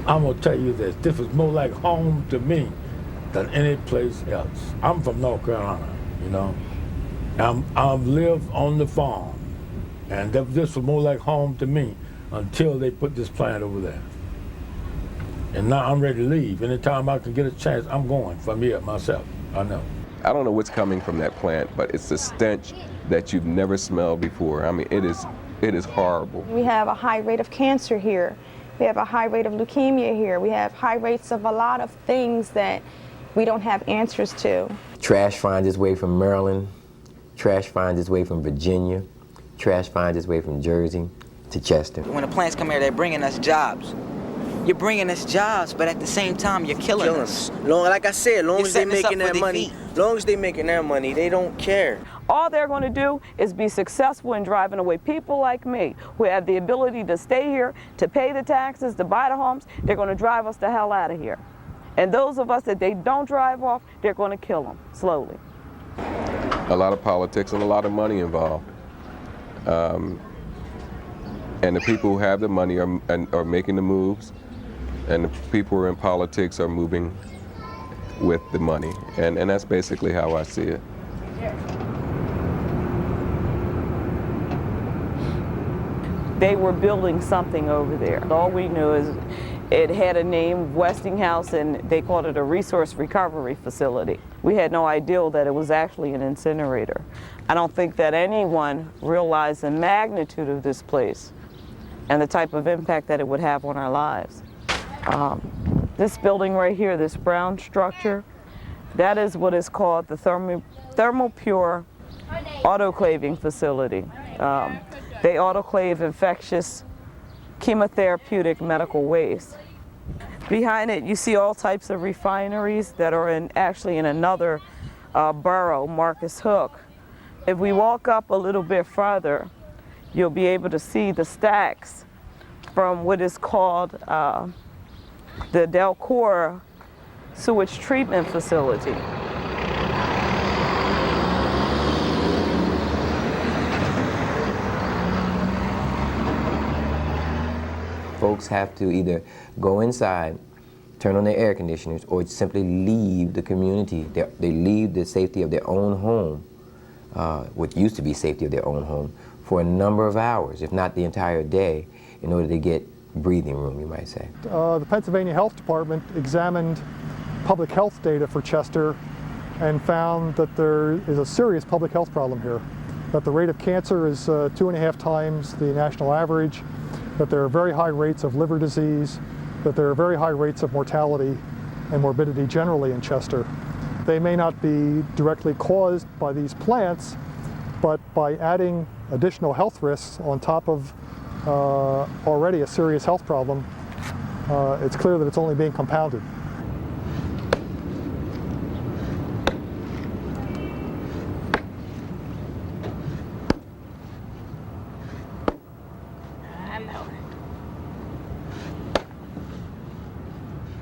I'm gonna tell you this was more like home to me than any place else. I'm from North Carolina, you know. I've lived on the farm, and this was more like home to me until they put this plant over there. And now I'm ready to leave. Anytime I can get a chance, I'm going from here myself, I know. I don't know what's coming from that plant, but it's a stench that you've never smelled before. I mean, it is horrible. We have a high rate of cancer here. We have a high rate of leukemia here. We have high rates of a lot of things that we don't have answers to. Trash finds its way from Maryland. Trash finds its way from Virginia. Trash finds its way from Jersey to Chester. When the plants come here, they're bringing us jobs. You're bringing us jobs, but at the same time, you're killing us. Like I said, long as they're making that money, they don't care. All they're going to do is be successful in driving away people like me who have the ability to stay here, to pay the taxes, to buy the homes. They're going to drive us the hell out of here. And those of us that they don't drive off, they're going to kill them slowly. A lot of politics and a lot of money involved. And the people who have the money are making the moves, and the people who are in politics are moving with the money. And that's basically how I see it. They were building something over there. All we knew is it had a name, Westinghouse, and they called it a resource recovery facility. We had no idea that it was actually an incinerator. I don't think that anyone realized the magnitude of this place and the type of impact that it would have on our lives. This building right here, this brown structure, that is what is called the thermal pure autoclaving facility. They autoclave infectious chemotherapeutic medical waste. Behind it, you see all types of refineries that are actually in another borough, Marcus Hook. If we walk up a little bit farther, you'll be able to see the stacks from what is called the Delcor sewage treatment facility. Folks have to either go inside, turn on their air conditioners, or simply leave the community. They leave the safety of their own home, what used to be safety of their own home, for a number of hours, if not the entire day, in order to get breathing room, you might say. The Pennsylvania Health Department examined public health data for Chester and found that there is a serious public health problem here, that the rate of cancer is 2.5 times the national average, that there are very high rates of liver disease, that there are very high rates of mortality and morbidity generally in Chester. They may not be directly caused by these plants, but by adding additional health risks on top of already a serious health problem, it's clear that it's only being compounded.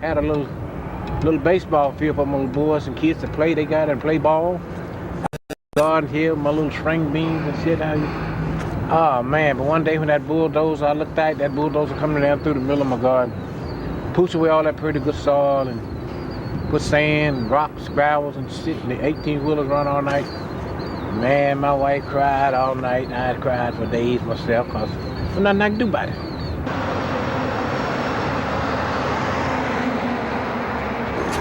Had a little baseball field for my boys and kids to play. They got and play ball. Garden here, my little string beans and shit out here. Oh man, but one day when that bulldozer, I looked at that bulldozer coming down through the middle of my garden, pushed away all that pretty good soil and put sand, rocks, gravels and shit, and the 18-wheelers run all night. Man, my wife cried all night, and I had cried for days myself because there's nothing I can do about it.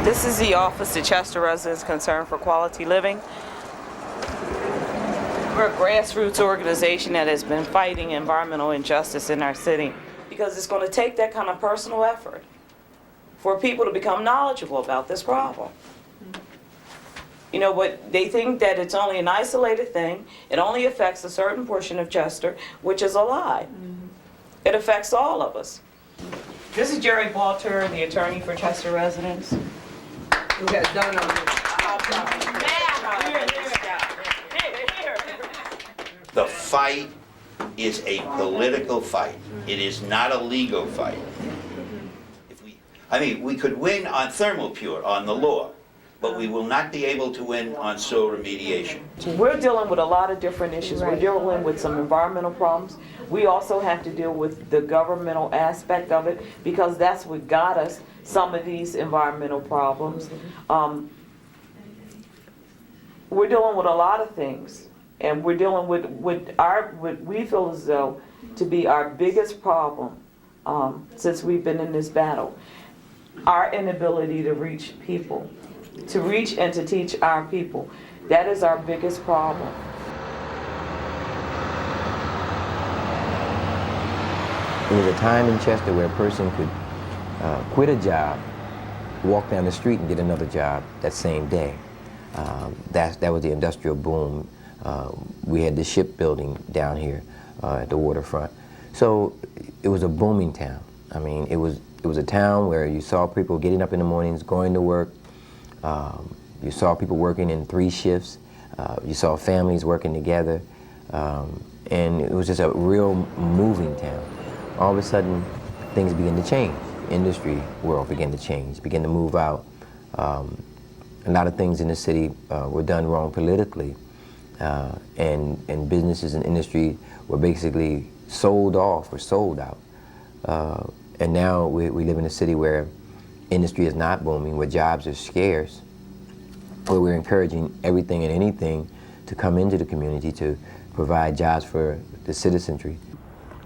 This is the Office of Chester Residents Concerned for Quality Living. We're a grassroots organization that has been fighting environmental injustice in our city because it's going to take that kind of personal effort for people to become knowledgeable about this problem. You know, but they think that it's only an isolated thing. It only affects a certain portion of Chester, which is a lie. It affects all of us. This is Jerry Balter, the attorney for Chester residents. Who has done on this? The fight is a political fight. It is not a legal fight. We could win on thermal pure, on the law, but we will not be able to win on soil remediation. We're dealing with a lot of different issues. We're dealing with some environmental problems. We also have to deal with the governmental aspect of it, because that's what got us some of these environmental problems. We're dealing with a lot of things, and we're dealing with what we feel as though to be our biggest problem since we've been in this battle: our inability to reach people, to reach and to teach our people. That is our biggest problem. There was a time in Chester where a person could quit a job, walk down the street and get another job that same day. That was the industrial boom. We had the shipbuilding down here at the waterfront. So it was a booming town. I mean, it was a town where you saw people getting up in the mornings, going to work. You saw people working in 3 shifts. You saw families working together. And it was just a real moving town. All of a sudden, things began to change. Industry world began to change, began to move out. A lot of things in the city were done wrong politically, and businesses and industry were basically sold off or sold out. And now we live in a city where industry is not booming, where jobs are scarce, where we're encouraging everything and anything to come into the community to provide jobs for the citizenry.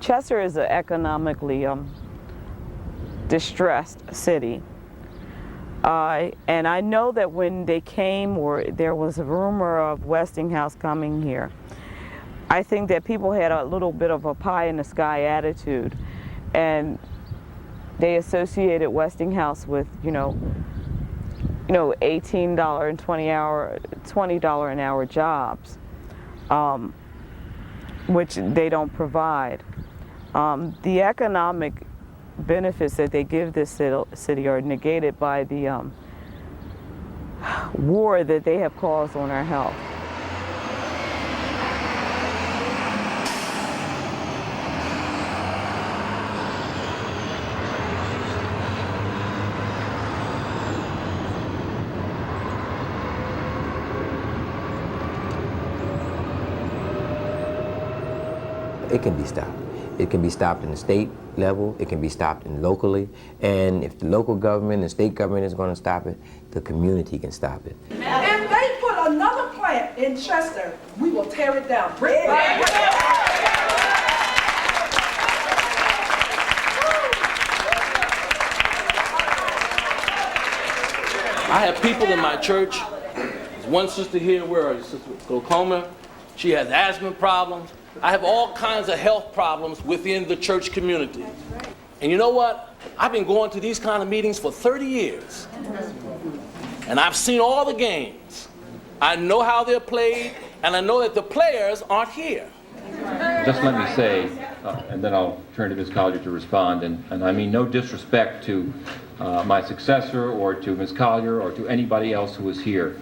Chester is an economically distressed city. And I know that when they came, or there was a rumor of Westinghouse coming here, I think that people had a little bit of a pie-in-the-sky attitude, and they associated Westinghouse with, $18 and $20 an hour jobs, which they don't provide. The economic benefits that they give this city are negated by the war that they have caused on our health. It can be stopped. It can be stopped in the state level, it can be stopped locally, and if the local government and state government is going to stop it, the community can stop it. If they put another plant in Chester, we will tear it down. Brick by brick. I have people in my church. There's one sister here, where is Sister Glaucoma? She has asthma problems. I have all kinds of health problems within the church community. And you know what? I've been going to these kind of meetings for 30 years. And I've seen all the games. I know how they're played, and I know that the players aren't here. Just let me say, and then I'll turn to Ms. Collier to respond, and I mean no disrespect to my successor or to Ms. Collier or to anybody else who is here.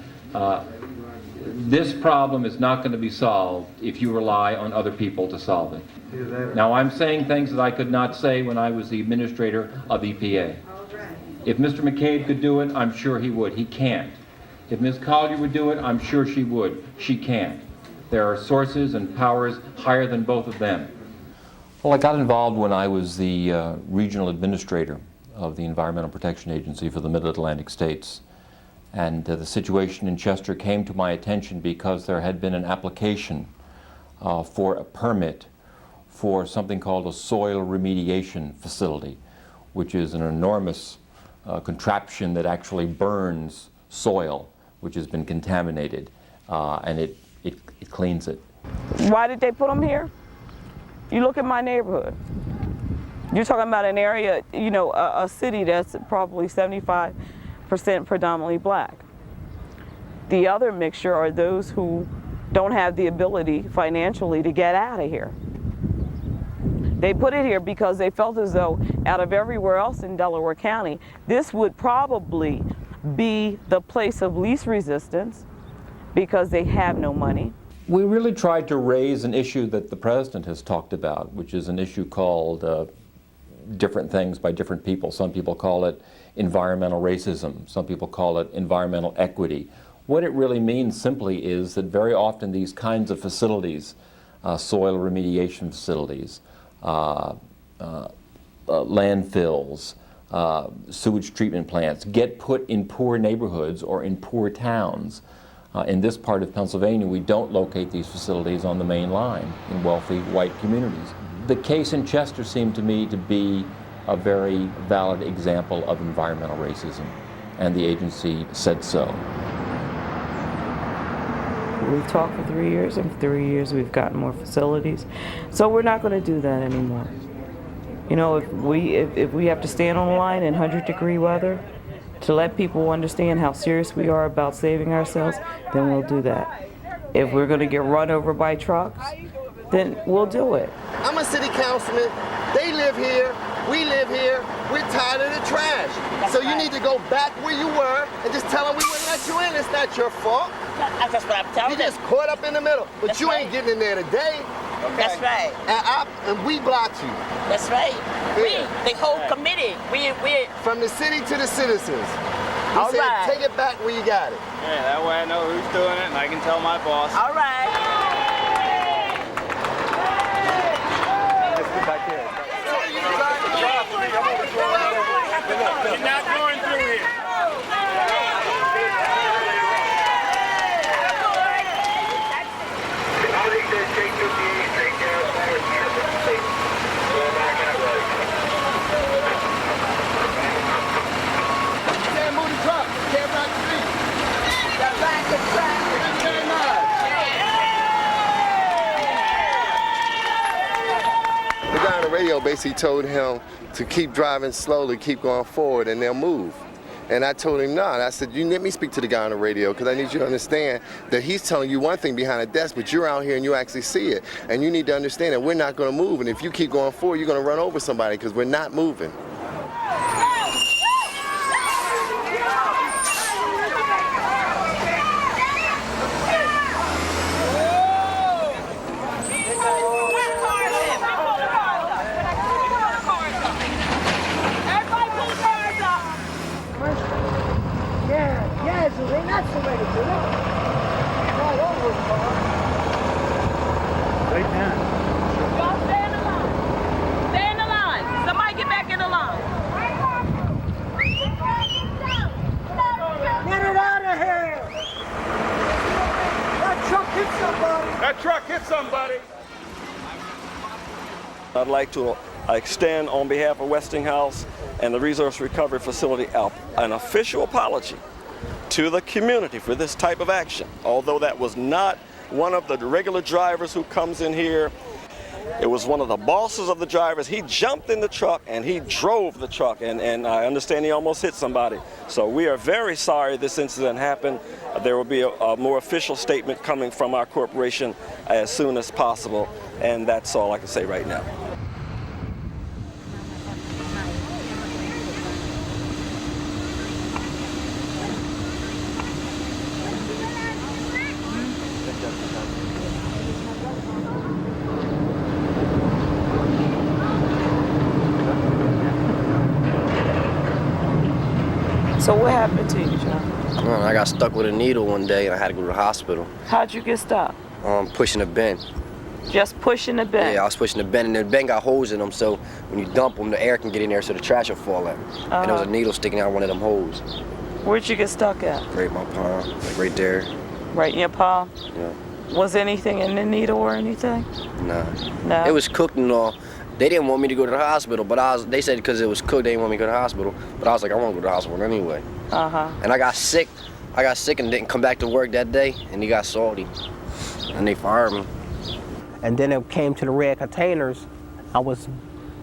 This problem is not going to be solved if you rely on other people to solve it. Now, I'm saying things that I could not say when I was the administrator of EPA. If Mr. McCabe could do it, I'm sure he would. He can't. If Ms. Collier would do it, I'm sure she would. She can't. There are sources and powers higher than both of them. Well, I got involved when I was the regional administrator of the Environmental Protection Agency for the Mid-Atlantic states. And the situation in Chester came to my attention because there had been an application for a permit for something called a soil remediation facility, which is an enormous contraption that actually burns soil which has been contaminated, and it cleans it. Why did they put them here? You look at my neighborhood. You're talking about an area, a city that's probably 75% predominantly black. The other mixture are those who don't have the ability financially to get out of here. They put it here because they felt as though out of everywhere else in Delaware County, this would probably be the place of least resistance because they have no money. We really tried to raise an issue that the president has talked about, which is an issue called different things by different people. Some people call it environmental racism. Some people call it environmental equity. What it really means simply is that very often these kinds of facilities, soil remediation facilities, landfills, sewage treatment plants, get put in poor neighborhoods or in poor towns. In this part of Pennsylvania, we don't locate these facilities on the main line in wealthy white communities. The case in Chester seemed to me to be a very valid example of environmental racism, and the agency said so. We've talked for 3 years, and for 3 years we've gotten more facilities. So we're not going to do that anymore. You know, if we have to stand on the line in 100-degree weather to let people understand how serious we are about saving ourselves, then we'll do that. If we're going to get run over by trucks, then we'll do it. I'm a city councilman. They live here. We live here. We're tired of the trash. So you need to go back where you were and just tell them we wouldn't let you in. It's not your fault. That's what I'm telling you. You just caught up in the middle. But That's you right. ain't getting in there today. Okay. That's right. And we blocked you. That's right. Yeah. The whole committee. We from the city to the citizens. We All said, right. take it back where you got it. Yeah, that way I know who's doing it and I can tell my boss. All right. Let's get back here. You're not going through here. Can't move the truck. Can't rock the street. That's right. The guy on the radio basically told him to keep driving slowly, keep going forward, and they'll move. And I told him not. I said, you let me speak to the guy on the radio because I need you to understand that he's telling you one thing behind a desk, but you're out here and you actually see it. And you need to understand that we're not going to move. And if you keep going forward, you're going to run over somebody because we're not moving. That truck hit somebody. I'd like to extend on behalf of Westinghouse and the Resource Recovery Facility an official apology to the community for this type of action. Although that was not one of the regular drivers who comes in here, it was one of the bosses of the drivers. He jumped in the truck and he drove the truck, and I understand he almost hit somebody. So we are very sorry this incident happened. There will be a more official statement coming from our corporation as soon as possible, and that's all I can say right now. So what happened to you, John? I got stuck with a needle one day and I had to go to the hospital. How'd you get stuck? Pushing a bin. Just pushing a bin? Yeah, I was pushing the bin, and the bin got holes in them, so when you dump them, the air can get in there so the trash will fall out. And there was a needle sticking out of one of them holes. Where'd you get stuck at? Right in my palm, like right there. Right in your palm? Yeah. Was anything in the needle or anything? Nah. No? It was cooked and all. They didn't want me to go to the hospital, but they said because it was cooked, they didn't want me to go to the hospital. But I was like, I want to go to the hospital anyway. And I got sick. I got sick and didn't come back to work that day, and he got salty. And they fired me. And then it came to the red containers. I was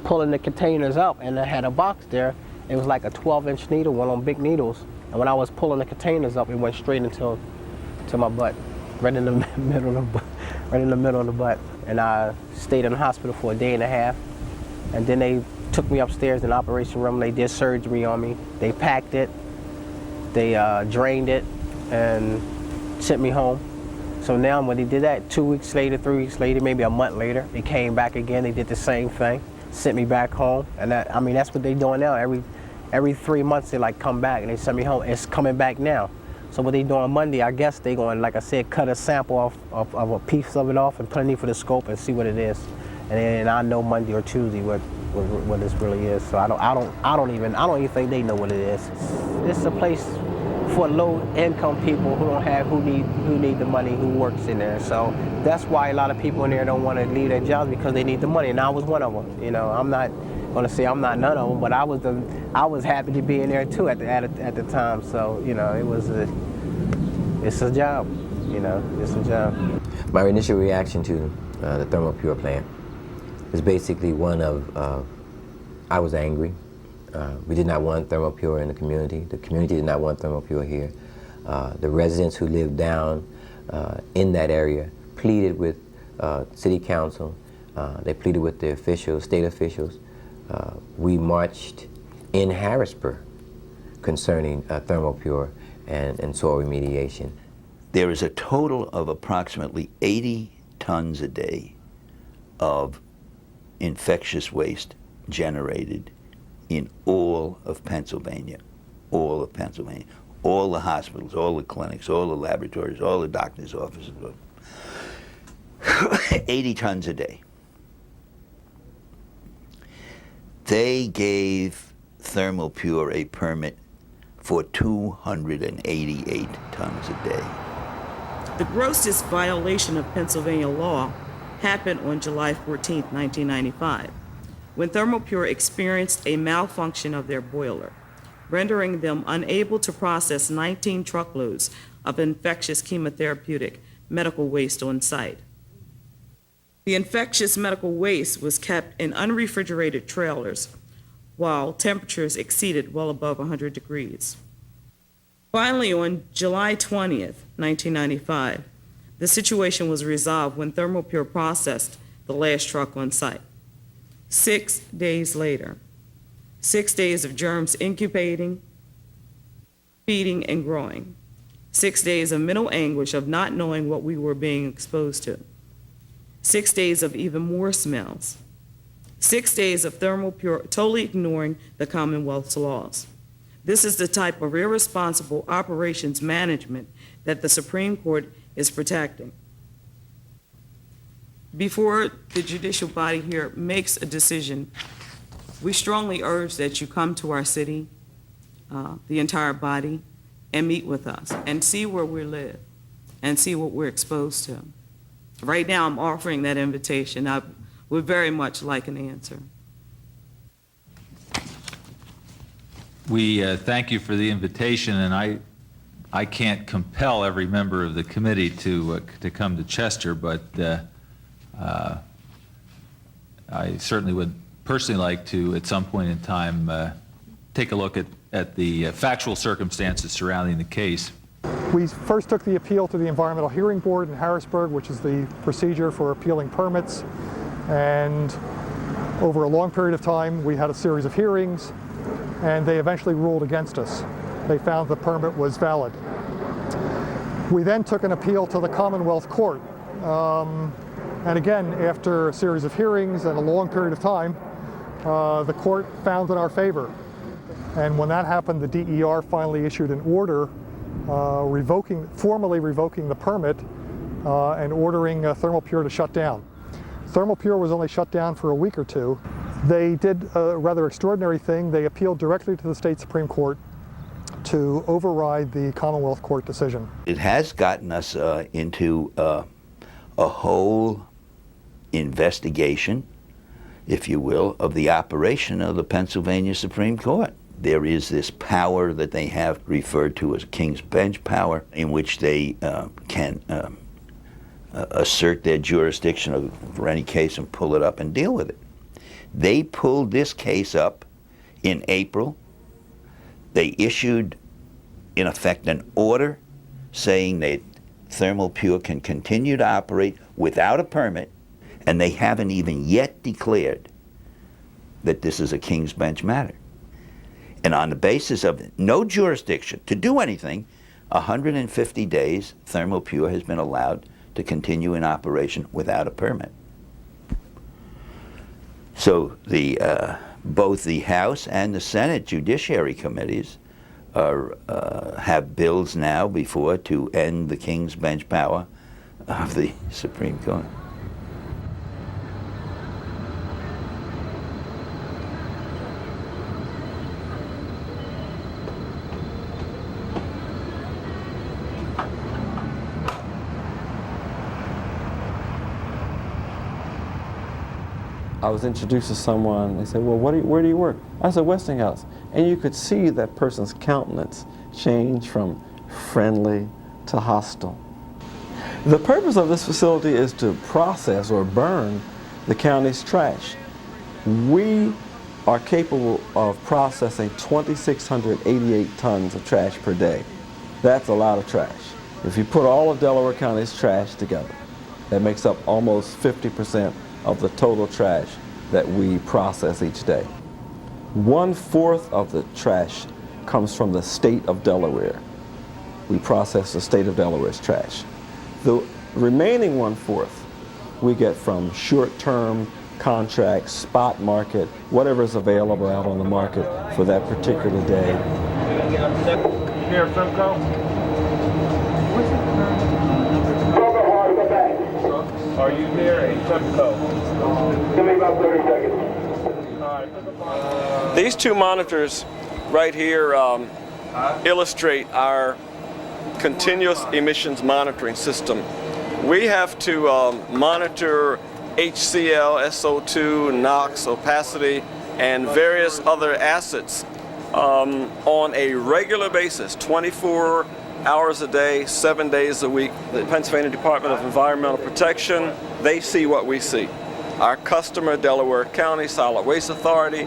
pulling the containers up, and I had a box there. It was like a 12-inch needle, one of them big needles. And when I was pulling the containers up, it went straight into my butt, right in the middle of the butt, right in the middle of the butt. And I stayed in the hospital for a day and a half. And then they took me upstairs in the operation room. They did surgery on me. They packed it. They drained it and sent me home. So now when they did that, 2 weeks later, 3 weeks later, maybe a month later, they came back again. They did the same thing. sent me back home, and I mean that's what they're doing now. Every 3 months they like come back and they send me home. It's coming back now. So what they doing Monday, I guess they going, like I said, cut a sample off of a piece of it off and put it for the scope and see what it is, and then I know Monday or Tuesday what this really is. So I don't even think they know what it is. It's a place for low-income people who need the money, who works in there. So that's why a lot of people in there don't want to leave their jobs, because they need the money. And I was one of them. You know, I'm not going to say I'm not none of them, but I was happy to be in there too at the time. So you know, it's a job. You know, it's a job. My initial reaction to the ThermoPure plant is basically one of I was angry. We did not want ThermoPure in the community. The community did not want ThermoPure here. The residents who lived down in that area pleaded with city council. They pleaded with the officials, state officials. We marched in Harrisburg concerning ThermoPure and soil remediation. There is a total of approximately 80 tons a day of infectious waste generated in all of Pennsylvania, all the hospitals, all the clinics, all the laboratories, all the doctor's offices. 80 tons a day. They gave ThermoPure a permit for 288 tons a day. The grossest violation of Pennsylvania law happened on July 14, 1995. When ThermoPure experienced a malfunction of their boiler, rendering them unable to process 19 truckloads of infectious chemotherapeutic medical waste on site. The infectious medical waste was kept in unrefrigerated trailers while temperatures exceeded well above 100 degrees. Finally, on July 20th, 1995, the situation was resolved when ThermoPure processed the last truck on site. 6 days later, 6 days of germs incubating, feeding, and growing. 6 days of mental anguish of not knowing what we were being exposed to. 6 days of even more smells. 6 days of ThermoPure totally ignoring the Commonwealth's laws. This is the type of irresponsible operations management that the Supreme Court is protecting. Before the judicial body here makes a decision, we strongly urge that you come to our city, the entire body, and meet with us and see where we live and see what we're exposed to. Right now, I'm offering that invitation. I would very much like an answer. We thank you for the invitation, and I can't compel every member of the committee to come to Chester, but I certainly would personally like to, at some point in time, take a look at the factual circumstances surrounding the case. We first took the appeal to the Environmental Hearing Board in Harrisburg, which is the procedure for appealing permits. And over a long period of time, we had a series of hearings, and they eventually ruled against us. They found the permit was valid. We then took an appeal to the Commonwealth Court. And again, after a series of hearings and a long period of time, the court found in our favor. And when that happened, the DER finally issued an order formally revoking the permit and ordering ThermoPure to shut down. ThermoPure was only shut down for a week or two. They did a rather extraordinary thing. They appealed directly to the state Supreme Court to override the Commonwealth Court decision. It has gotten us into a whole investigation, if you will, of the operation of the Pennsylvania Supreme Court. There is this power that they have referred to as King's Bench power, in which they can assert their jurisdiction over any case and pull it up and deal with it. They pulled this case up in April. They issued, in effect, an order saying that ThermoPure can continue to operate without a permit, and they haven't even yet declared that this is a King's Bench matter. And on the basis of no jurisdiction to do anything, 150 days, ThermoPure has been allowed to continue in operation without a permit. So both the House and the Senate Judiciary Committees have bills now before to end the King's bench power of the Supreme Court. I was introduced to someone, they said, well, where do you work? I said, Westinghouse. And you could see that person's countenance change from friendly to hostile. The purpose of this facility is to process or burn the county's trash. We are capable of processing 2,688 tons of trash per day. That's a lot of trash. If you put all of Delaware County's trash together, that makes up almost 50% of the total trash that we process each day. 1/4 of the trash comes from the state of Delaware. We process the state of Delaware's trash. The remaining 1/4 we get from short-term contracts, spot market, whatever is available out on the market for that particular day. Here, Simcoe? Are you near a Simcoe? Give me about 30 seconds. These two monitors right here illustrate our continuous emissions monitoring system. We have to monitor HCl, SO2, NOx, opacity, and various other acids on a regular basis, 24 hours a day, 7 days a week. The Pennsylvania Department of Environmental Protection, they see what we see. Our customer, Delaware County Solid Waste Authority,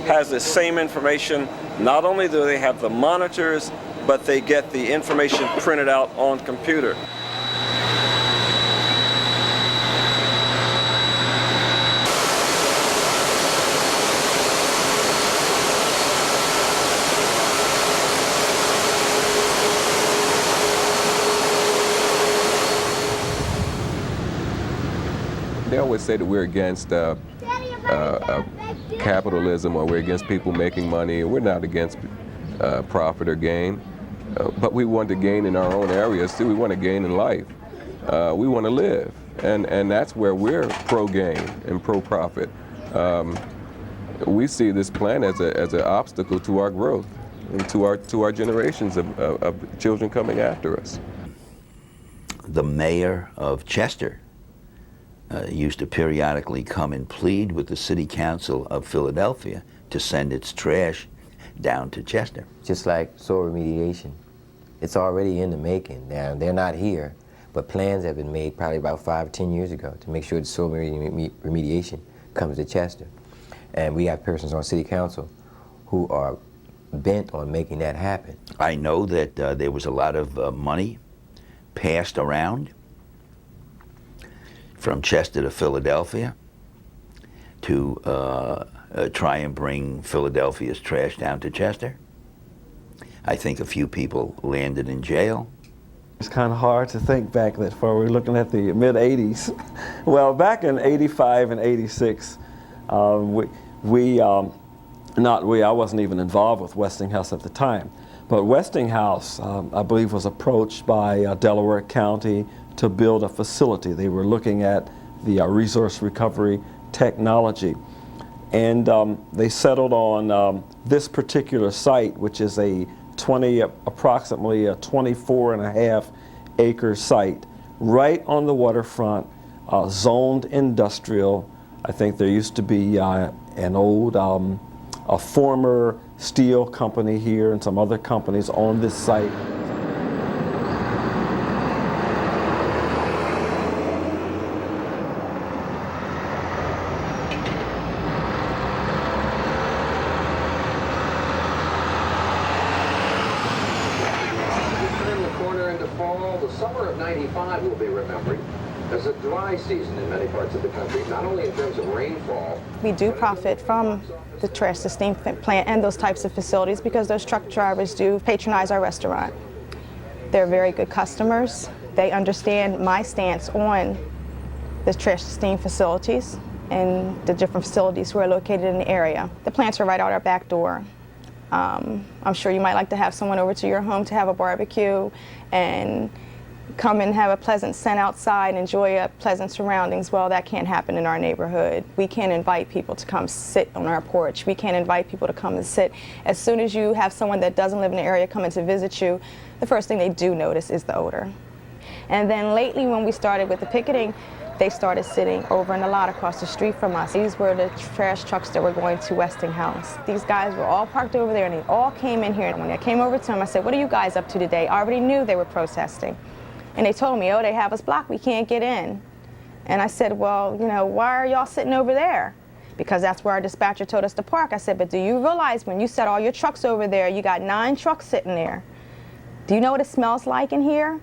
has the same information. Not only do they have the monitors, but they get the information printed out on computer. They always say that we're against capitalism, or we're against people making money. We're not against profit or gain, but we want to gain in our own areas too. We want to gain in life. We want to live, and that's where we're pro-gain and pro-profit. We see this plan as an obstacle to our growth and to our generations of children coming after us. The mayor of Chester used to periodically come and plead with the City Council of Philadelphia to send its trash down to Chester. Just like soil remediation. It's already in the making. Now, they're not here, but plans have been made probably about 5 or 10 years ago to make sure the soil remediation comes to Chester. And we have persons on City Council who are bent on making that happen. I know that there was a lot of money passed around from Chester to Philadelphia to try and bring Philadelphia's trash down to Chester. I think a few people landed in jail. It's kind of hard to think back that far. We're looking at the mid-'80s. Well, back in '85 and '86, I wasn't even involved with Westinghouse at the time, but Westinghouse, I believe, was approached by Delaware County to build a facility. They were looking at the resource recovery technology. And they settled on this particular site, which is approximately a 24.5 acre site, right on the waterfront, zoned industrial. I think there used to be an old, a former steel company here and some other companies on this site. Will be remembered as a dry season in many parts of the country, not only in terms of rainfall. We do profit from the trash steam plant and those types of facilities because those truck drivers do patronize our restaurant. They're very good customers. They understand my stance on the trash steam facilities, and the different facilities who are located in the area. The plants are right out our back door. I'm sure you might like to have someone over to your home to have a barbecue and come and have a pleasant scent outside and enjoy a pleasant surroundings. Well, that can't happen in our neighborhood. We can't invite people to come sit on our porch. We can't invite people to come and sit. As soon as you have someone that doesn't live in the area coming to visit you, the first thing they do notice is the odor. And then lately, when we started with the picketing, they started sitting over in the lot across the street from us. These were the trash trucks that were going to Westinghouse. These guys were all parked over there, and they all came in here. And when I came over to them, I said, "What are you guys up to today?" I already knew they were protesting. And they told me, "Oh, they have us blocked, we can't get in." And I said, "Well, you know, why are y'all sitting over there?" Because that's where our dispatcher told us to park. I said, "But do you realize when you set all your trucks over there, you got 9 trucks sitting there? Do you know what it smells like in here?"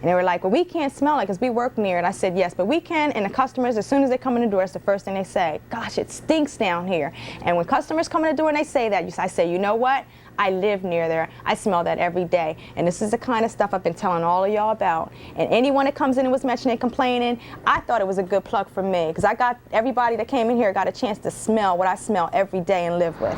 And they were like, "Well, we can't smell it because we work near it." I said, "Yes, but we can." And the customers, as soon as they come in the door, it's the first thing they say, "Gosh, it stinks down here." And when customers come in the door and they say that, I say, "You know what? I live near there. I smell that every day." And this is the kind of stuff I've been telling all of y'all about. And anyone that comes in and was mentioning complaining, I thought it was a good plug for me because I got everybody that came in here got a chance to smell what I smell every day and live with.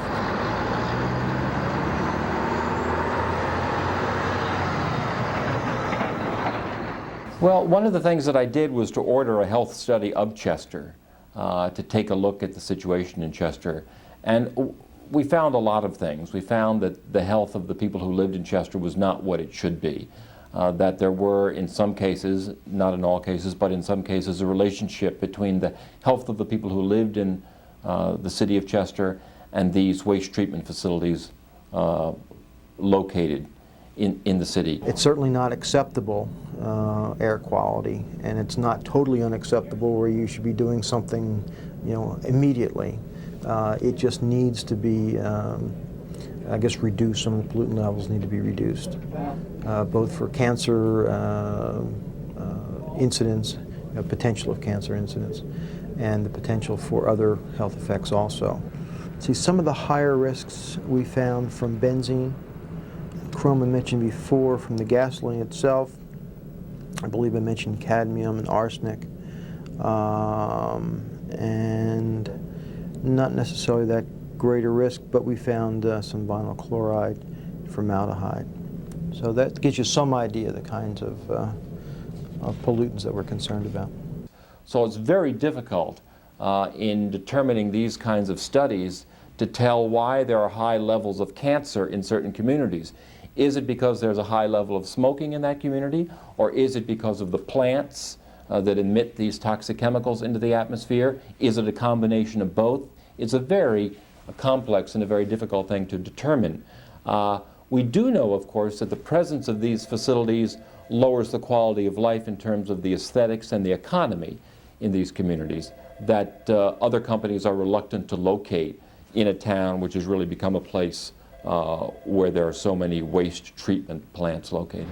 Well, one of the things that I did was to order a health study of Chester to take a look at the situation in Chester. And we found a lot of things. We found that the health of the people who lived in Chester was not what it should be. That there were, in some cases, not in all cases, but in some cases, a relationship between the health of the people who lived in the city of Chester and these waste treatment facilities located in the city. It's certainly not acceptable air quality, and it's not totally unacceptable where you should be doing something, you know, immediately. It just needs to be, I guess, reduced. Some of the pollutant levels need to be reduced, both for cancer incidents, potential of cancer incidents, and the potential for other health effects also. See, some of the higher risks we found from benzene, chrome I mentioned before, from the gasoline itself. I believe I mentioned cadmium and arsenic, and not necessarily that great a risk, but we found some vinyl chloride, formaldehyde. So that gives you some idea of the kinds of pollutants that we're concerned about. So it's very difficult in determining these kinds of studies to tell why there are high levels of cancer in certain communities. Is it because there's a high level of smoking in that community, or is it because of the plants that emit these toxic chemicals into the atmosphere? Is it a combination of both? It's a very complex and a very difficult thing to determine. We do know, of course, that the presence of these facilities lowers the quality of life in terms of the aesthetics and the economy in these communities, that other companies are reluctant to locate in a town which has really become a place where there are so many waste treatment plants located.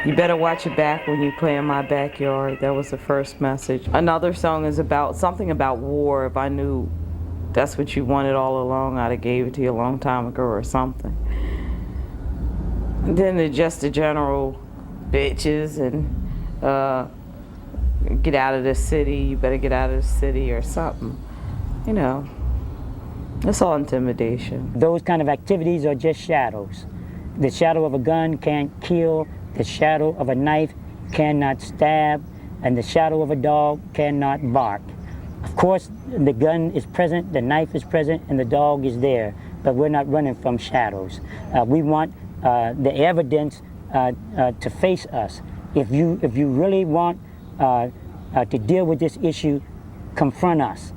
You better watch your back when you play in my backyard. That was the first message. Another song is about something about war. If I knew that's what you wanted all along, I'd have gave it to you a long time ago or something. And then just the general bitches and get out of the city, you better get out of the city or something. You know, it's all intimidation. Those kind of activities are just shadows. The shadow of a gun can't kill. The shadow of a knife cannot stab, and the shadow of a dog cannot bark. Of course, the gun is present, the knife is present, and the dog is there, but we're not running from shadows. We want the evidence to face us. If you really want to deal with this issue, confront us.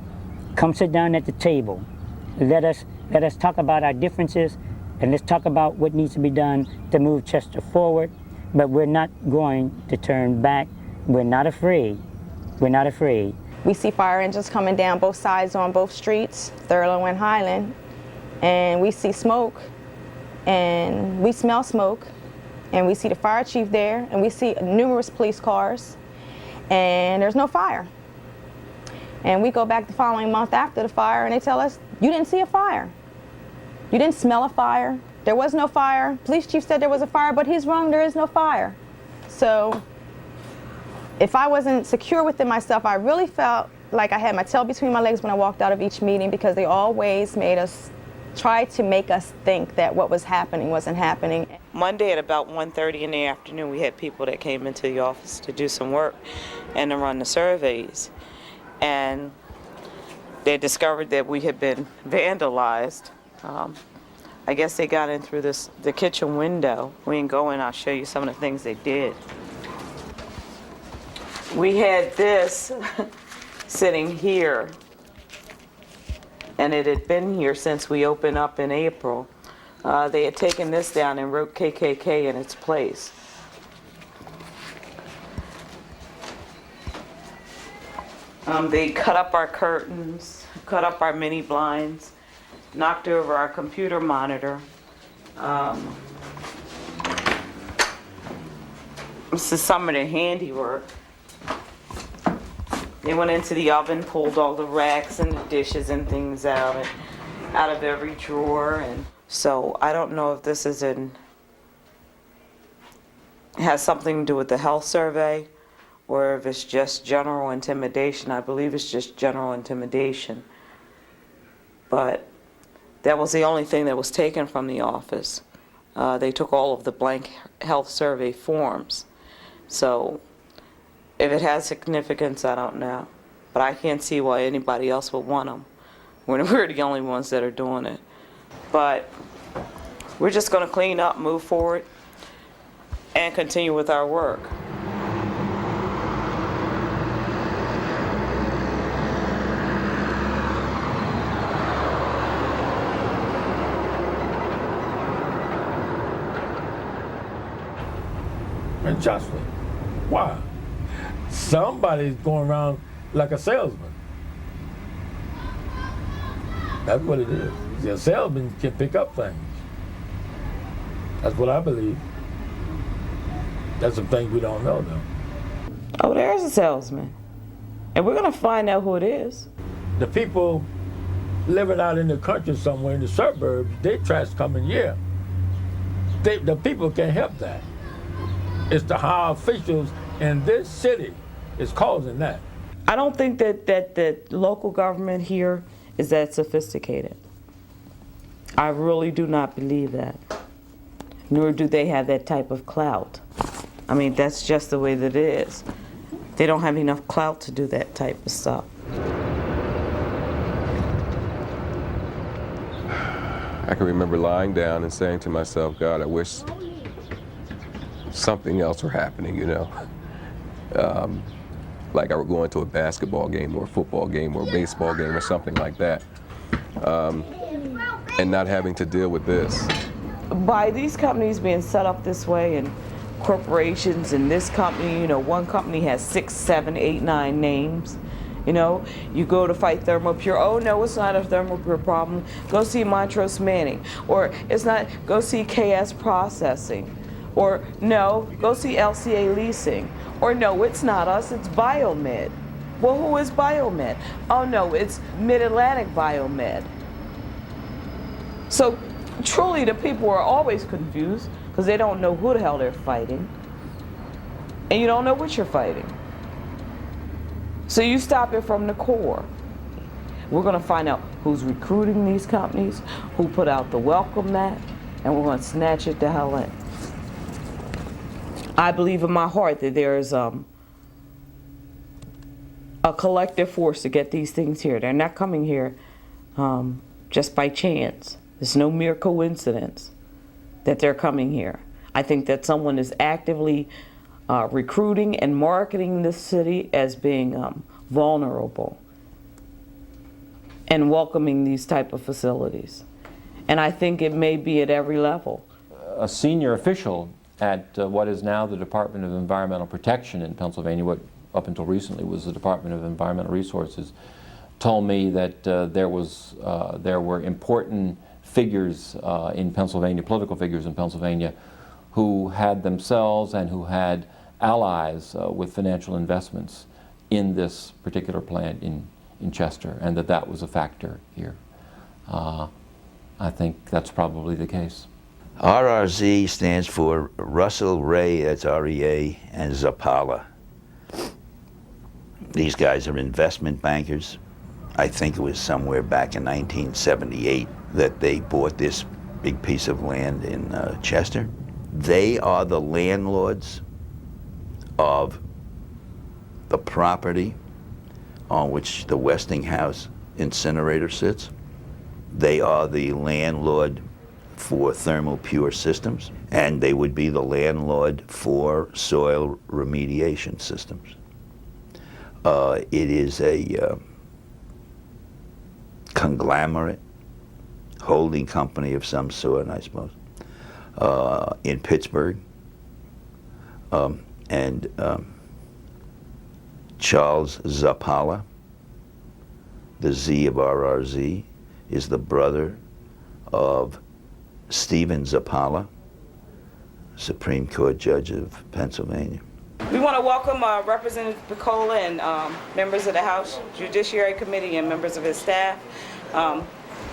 Come sit down at the table. Let us talk about our differences, and let's talk about what needs to be done to move Chester forward. But we're not going to turn back. We're not afraid. We're not afraid. We see fire engines coming down both sides on both streets, Thurlow and Highland, and we see smoke, and we smell smoke, and we see the fire chief there, and we see numerous police cars, and there's no fire. And we go back the following month after the fire, and they tell us, you didn't see a fire. You didn't smell a fire. There was no fire. Police chief said there was a fire, but he's wrong, there is no fire. So if I wasn't secure within myself, I really felt like I had my tail between my legs when I walked out of each meeting, because they always tried to make us think that what was happening wasn't happening. Monday at about 1:30 in the afternoon, we had people that came into the office to do some work and to run the surveys. And they discovered that we had been vandalized. I guess they got in through the kitchen window. We can go in, I'll show you some of the things they did. We had this sitting here, and it had been here since we opened up in April. They had taken this down and wrote KKK in its place. They cut up our curtains, cut up our mini blinds, knocked over our computer monitor. This is some of the handiwork. They went into the oven, pulled all the racks and the dishes and things out of every drawer. And so I don't know if this has something to do with the health survey, or if it's just general intimidation. I believe it's just general intimidation. But that was the only thing that was taken from the office. They took all of the blank health survey forms. So if it has significance, I don't know. But I can't see why anybody else would want them when we're the only ones that are doing it. But we're just going to clean up, move forward, and continue with our work. Unjustly. Why? Somebody's going around like a salesman. That's what it is. See, a salesman can pick up things. That's what I believe. That's some things we don't know, though. Oh, there's a salesman. And we're going to find out who it is. The people living out in the country somewhere in the suburbs, they trash coming here. The people can't help that. It's the high officials in this city is causing that. I don't think that local government here is that sophisticated. I really do not believe that. Nor do they have that type of clout. I mean, that's just the way that it is. They don't have enough clout to do that type of stuff. I can remember lying down and saying to myself, God, I wish something else were happening, you know. Like I were going to a basketball game or a football game or a baseball game or something like that. And not having to deal with this. By these companies being set up this way, and corporations and this company, you know, one company has 6, 7, 8, 9 names. You know, you go to fight Thermopure, oh no, it's not a Thermopure problem, go see Montrose Manning. Or it's not, go see KS Processing. Or no, go see LCA Leasing. Or no, it's not us, it's Biomed. Well, who is Biomed? Oh no, it's Mid-Atlantic Biomed. So truly the people are always confused because they don't know who the hell they're fighting. And you don't know what you're fighting. So you stop it from the core. We're going to find out who's recruiting these companies, who put out the welcome mat, and we're going to snatch it the hell in. I believe in my heart that there's a collective force to get these things here. They're not coming here just by chance. There's no mere coincidence that they're coming here. I think that someone is actively recruiting and marketing this city as being vulnerable and welcoming these type of facilities. And I think it may be at every level. A senior official at what is now the Department of Environmental Protection in Pennsylvania, what up until recently was the Department of Environmental Resources, told me that there were important figures in Pennsylvania, political figures in Pennsylvania, who had themselves and who had allies with financial investments in this particular plant in Chester, and that was a factor here. I think that's probably the case. RRZ stands for Russell, Ray, that's R-E-A, and Zappala. These guys are investment bankers. I think it was somewhere back in 1978 that they bought this big piece of land in Chester. They are the landlords of the property on which the Westinghouse Incinerator sits. They are the landlord for thermal pure systems, and they would be the landlord for soil remediation systems. It is a conglomerate, holding company of some sort, I suppose, in Pittsburgh. Charles Zappala, the Z of RRZ, is the brother of Stephen Zappala, Supreme Court Judge of Pennsylvania. We want to welcome Representative Piccola and members of the House Judiciary Committee and members of his staff. I want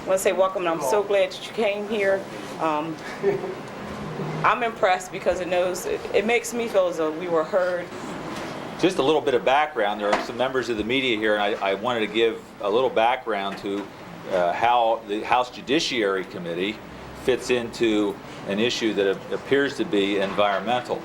to say welcome, and I'm so glad that you came here. I'm impressed because it makes me feel as though we were heard. Just a little bit of background. There are some members of the media here, and I wanted to give a little background to how the House Judiciary Committee fits into an issue that appears to be environmental.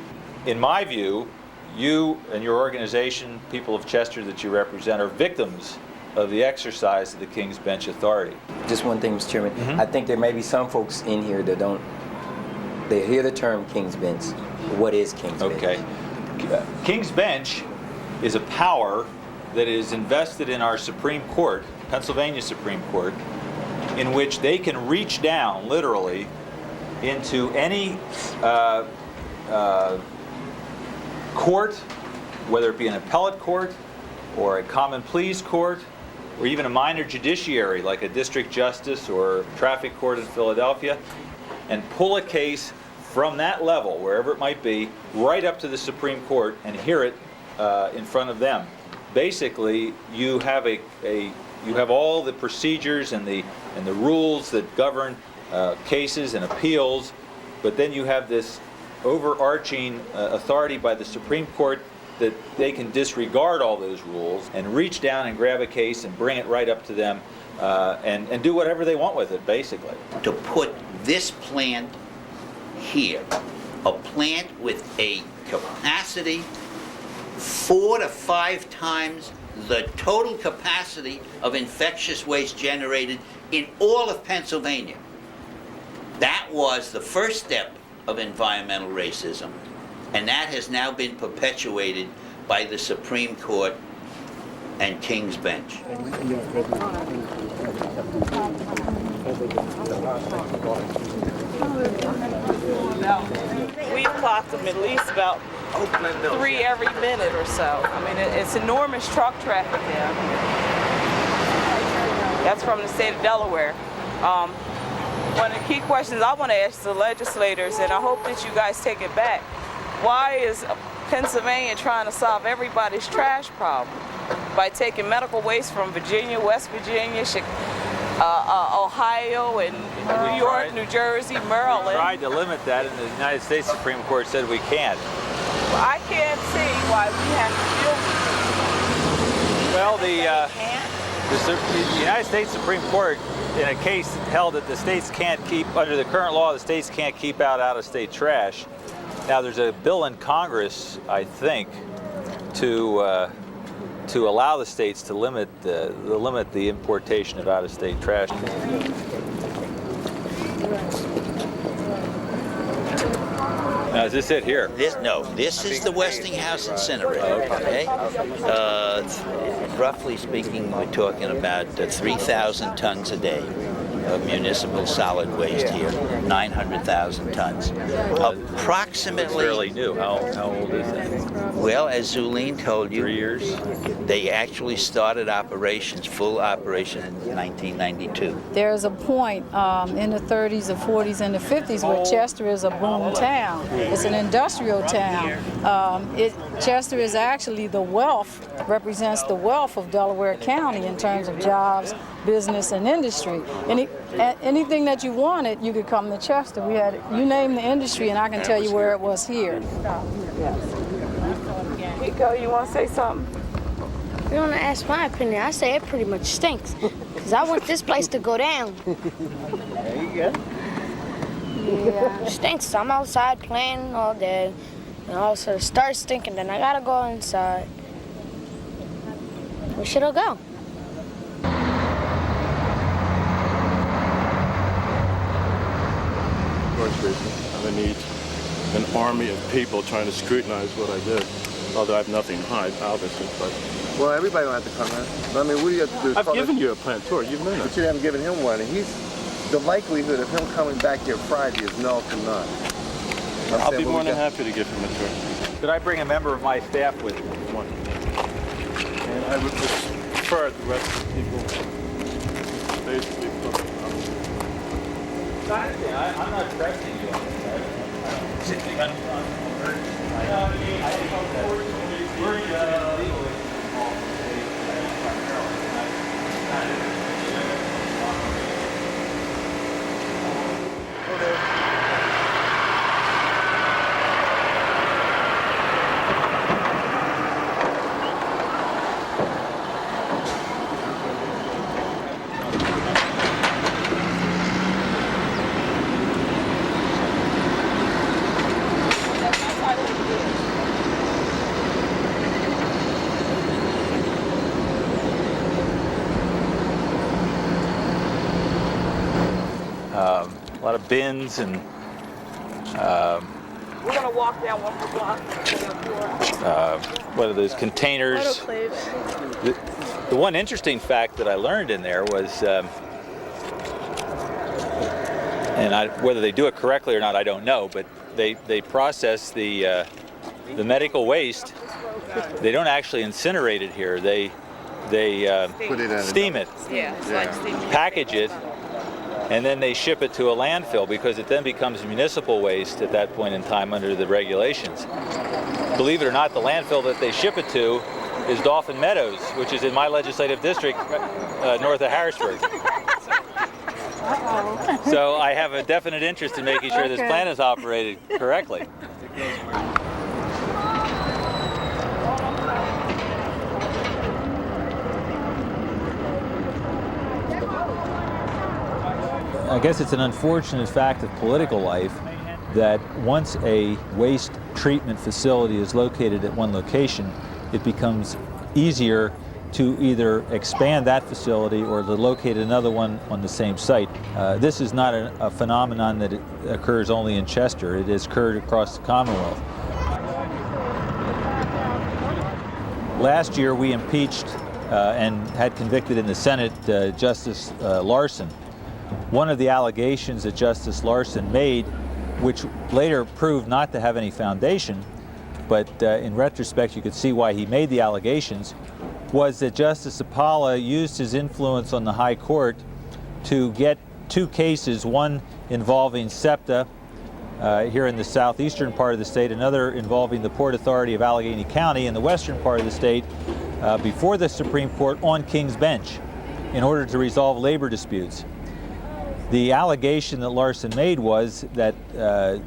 In my view, you and your organization, people of Chester that you represent, are victims of the exercise of the King's Bench authority. Just one thing, Mr. Chairman. I think there may be some folks in here that they hear the term King's Bench. What is King's Bench? Okay. King's Bench is a power that is invested in our Supreme Court, Pennsylvania Supreme Court, in which they can reach down, literally, into any court, whether it be an appellate court or a common pleas court, or even a minor judiciary like a district justice or traffic court in Philadelphia, and pull a case from that level, wherever it might be, right up to the Supreme Court and hear it in front of them. Basically, you have you have all the procedures and the rules that govern cases and appeals, but then you have this overarching authority by the Supreme Court that they can disregard all those rules and reach down and grab a case and bring it right up to them and do whatever they want with it, basically. To put this plant here, a plant with a capacity 4 to 5 times the total capacity of infectious waste generated in all of Pennsylvania. That was the first step of environmental racism, and that has now been perpetuated by the Supreme Court and King's Bench. We've clocked them at least about 3 every minute or so. I mean, it's enormous truck traffic down here. That's from the state of Delaware. One of the key questions I want to ask the legislators, and I hope that you guys take it back, why is Pennsylvania trying to solve everybody's trash problem by taking medical waste from Virginia, West Virginia, Ohio, and New York, New Jersey, Maryland? We tried to limit that, and the United States Supreme Court said we can't. Well, I can't see why we have to deal with it. Well, the United States Supreme Court, in a case held that the states can't keep, under the current law, the states can't keep out-of-state trash. Now, there's a bill in Congress, I think, to allow the states to limit the importation of out-of-state trash. Now, is this it here? This is the Westinghouse Incinerator. Okay. Roughly speaking, we're talking about 3,000 tons a day. of municipal solid waste here, 900,000 tons. Approximately. Fairly new. How old is that? Well, as Zulene told you, 3 years. They actually started operations, full operation, in 1992. There's a point in the 30s, the 40s, and the 50s where Chester is a boom town. It's an industrial town. Chester is actually the wealth, represents the wealth of Delaware County in terms of jobs, business, and industry. Anything that you wanted, you could come to Chester. We had, you name the industry, and I can tell you where it was here. Nico, you want to say something? You want to ask my opinion? I say it pretty much stinks, because I want this place to go down. There you go. Yeah, it stinks. I'm outside playing all day, and all of a sudden it starts stinking, then I gotta go inside. Where should I go? I need an army of people trying to scrutinize what I did. Although I have nothing to hide, obviously. But Well, everybody don't have to come in. I mean, what do you have to do? I've given you a plant tour. You've known But it. you haven't given him one, and the likelihood of him coming back here Friday is null to none. I'll be more than happy to give him a tour. Could I bring a member of my staff with me? And I would prefer the rest of the people basically put I'm not pressing you on this. A lot of bins and We're going to walk down one more block. what are those containers? The one interesting fact that I learned in there was, whether they do it correctly or not, I don't know, but they process the medical waste. They don't actually incinerate it here. They Put it in steam it, Yeah, it's like steaming. package it, and then they ship it to a landfill because it then becomes municipal waste at that point in time under the regulations. Believe it or not, the landfill that they ship it to is Dolphin Meadows, which is in my legislative district north of Harrisburg. So I have a definite interest in making sure this plant is operated correctly. I guess it's an unfortunate fact of political life that once a waste treatment facility is located at one location, it becomes easier to either expand that facility or to locate another one on the same site. This is not a phenomenon that occurs only in Chester. It has occurred across the Commonwealth. Last year we impeached and had convicted in the Senate Justice Larson. One of the allegations that Justice Larson made, which later proved not to have any foundation, but in retrospect you could see why he made the allegations, was that Justice Apala used his influence on the High Court to get two cases, one involving SEPTA here in the southeastern part of the state, another involving the Port Authority of Allegheny County in the western part of the state, before the Supreme Court on King's Bench in order to resolve labor disputes. The allegation that Larson made was that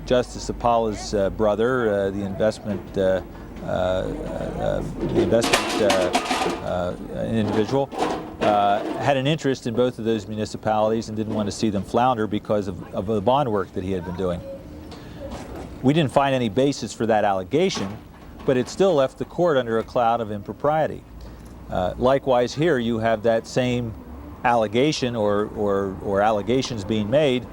Justice Apala's brother, the investment individual, had an interest in both of those municipalities and didn't want to see them flounder because of the bond work that he had been doing. We didn't find any basis for that allegation, but it still left the court under a cloud of impropriety. Likewise here you have that same allegation or allegations being made.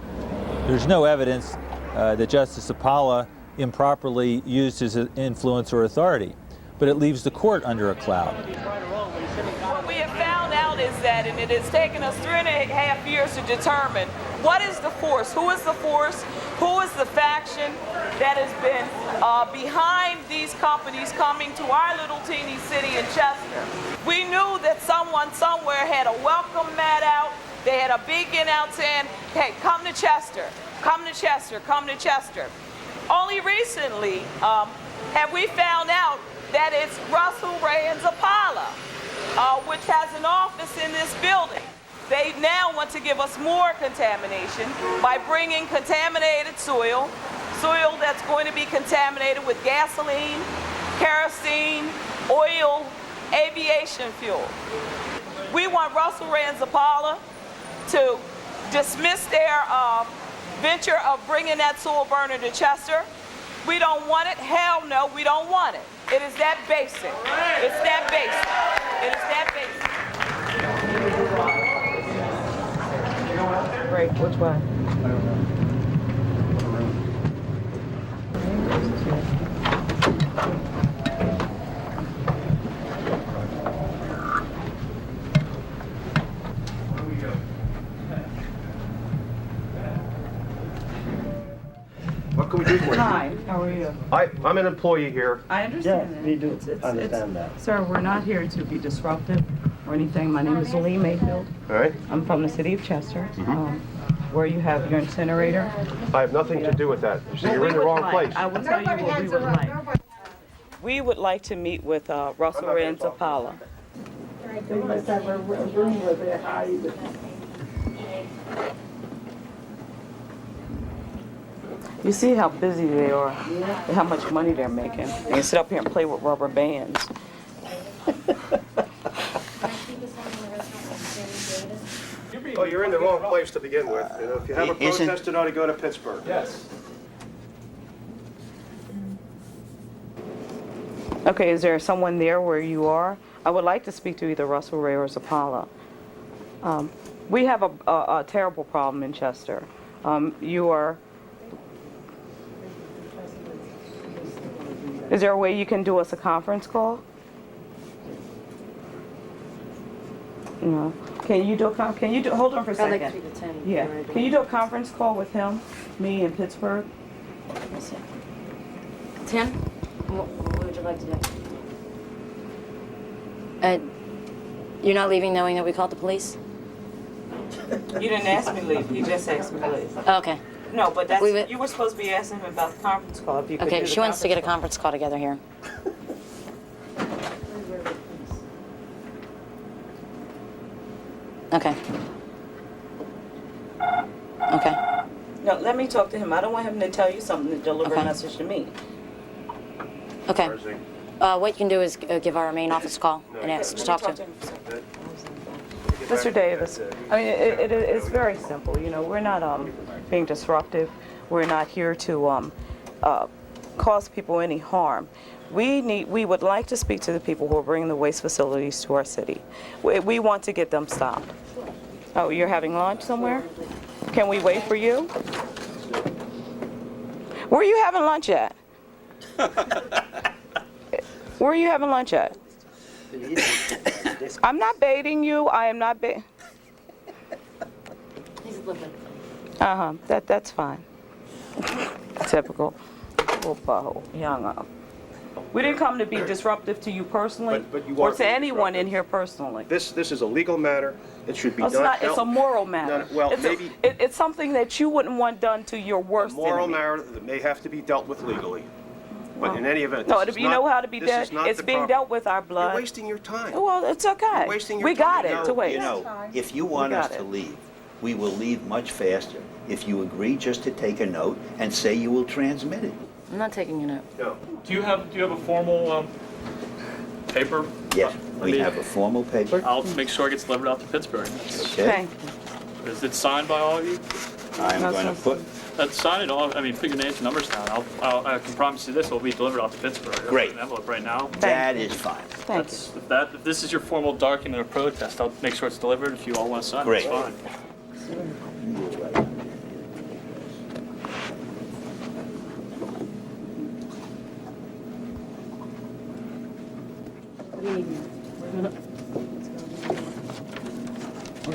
There's no evidence that Justice Apala improperly used his influence or authority, but it leaves the court under a cloud. What we have found out found is that, and it has taken us 3.5 years to determine what is the force, who is the force, who is the faction that has been behind these companies coming to our little teeny city in Chester. We knew that someone somewhere had a welcome mat out. They had a beacon out saying, hey, come to Chester, come to Chester, come to Chester. Only recently have we found out that it's Russell Ray and Zapala, which has an office in this building. They now want to give us more contamination by bringing contaminated soil, soil that's going to be contaminated with gasoline, kerosene, oil, aviation fuel. We want Russell Ray and Zapala to dismiss their venture of bringing that soil burner to Chester. We don't want it. Hell no, we don't want it. It is that basic. It's that basic. It is that basic. Great. Which one? What can we do for you? Hi, how are you? I'm an employee here. I understand that. we do understand that. Sir, we're not here to be disruptive or anything. My name is Lee Mayfield. All right. I'm from the city of Chester, where you have your incinerator. I have nothing to do with that. So you're in the wrong place. I will tell you what we would like. We would like to meet with Russell Ray and Zapala. They must have a room where they're hiding. You see how busy they are, and how much money they're making. They sit up here and play with rubber bands. Oh, you're in the wrong place to begin with. You know, if you have a protest, it ought to go to Pittsburgh. Yes. Okay, is there someone there where you are? I would like to speak to either Russell Ray or Zapala. We have a terrible problem in Chester. Is there a way you can do us a conference call? No. Can you do hold on for a second. I'd like to speak to Tim. Yeah. Can you do a conference call with him, me in Pittsburgh? Tim, what would you like to do? You're not leaving knowing that we called the police? You didn't ask me to leave. You just asked me to leave. Okay. No, but you were supposed to be asking him about the conference call. If you could Okay, do the she wants to get a conference conference call together here. Okay. Okay. call. No, let me talk to him. I don't want him to tell you something to deliver a message to me. Okay. What you can do is give our main office a call and ask to talk to him. Mr. Davis, I mean, it's very simple. You know, we're not being disruptive. We're not here to cause people any harm. We would like to speak to the people who are bringing the waste facilities to our city. We want to get them stopped. Oh, you're having lunch somewhere? Can we wait for you? Where are you having lunch at? Where are you having lunch at? I'm not baiting you. I am not baiting. That's fine. Typical. Young up. We didn't come to be disruptive to you personally, or to anyone in here personally. This is a legal matter. It should be It's done. not. It's a moral matter. Well, maybe it's something that you wouldn't want done to your worst enemy. A moral matter that may have to be dealt with legally. But in any event, no, you know how to be dealt. It's being dealt with our blood. You're wasting your time. Well, it's okay. You're wasting your we time. got it to waste. You know, if you want us to leave, we will leave much faster if you agree just to take a note and say you will transmit it. I'm not taking your note. No. Do you have a formal paper? Yes, we have a formal paper. I'll make sure it gets delivered out to Pittsburgh. Okay. Is it signed by all of you? I'm going to put. Sign it all. I mean, put your names and numbers down. I can promise you this will be delivered out to Pittsburgh. Great. An envelope right now. That is fine. Thank you. If this is your formal document of protest, I'll make sure it's delivered. If you all want to sign, Great. it's fine.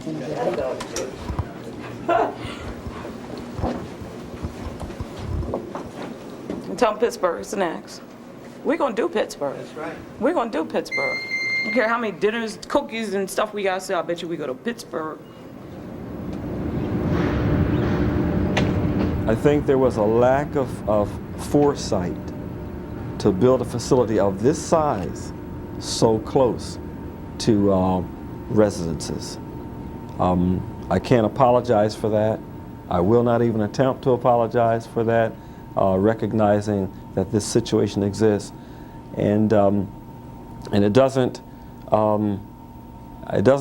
Tell them Pittsburgh is next. We're gonna do Pittsburgh. That's right. We're gonna do Pittsburgh. I don't care how many dinners, cookies, and stuff we gotta sell. I bet you we go to Pittsburgh. I think there was a lack of foresight to build a facility of this size so close to residences. I can't apologize for that. I will not even attempt to apologize for that, recognizing that this situation exists, and it doesn't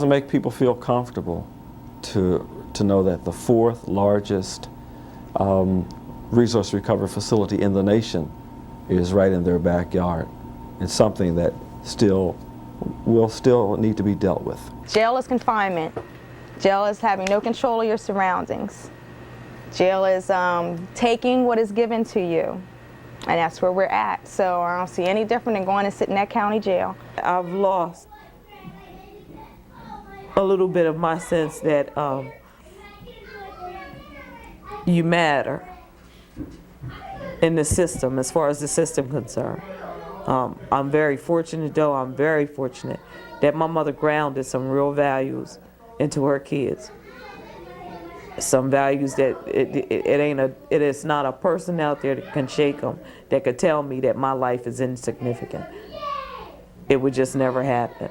make people feel comfortable to know that the fourth largest resource recovery facility in the nation is right in their backyard. It's something that will still need to be dealt with. Jail is confinement. Jail is having no control of your surroundings. Jail is taking what is given to you, and that's where we're at. So I don't see any different than going to sit in that county jail. I've lost a little bit of my sense that you matter in the system, as far as the system concerned. I'm very fortunate, though, I'm very fortunate that my mother grounded some real values into her kids. Some values that it is not a person out there that can shake them, that could tell me that my life is insignificant. It would just never happen.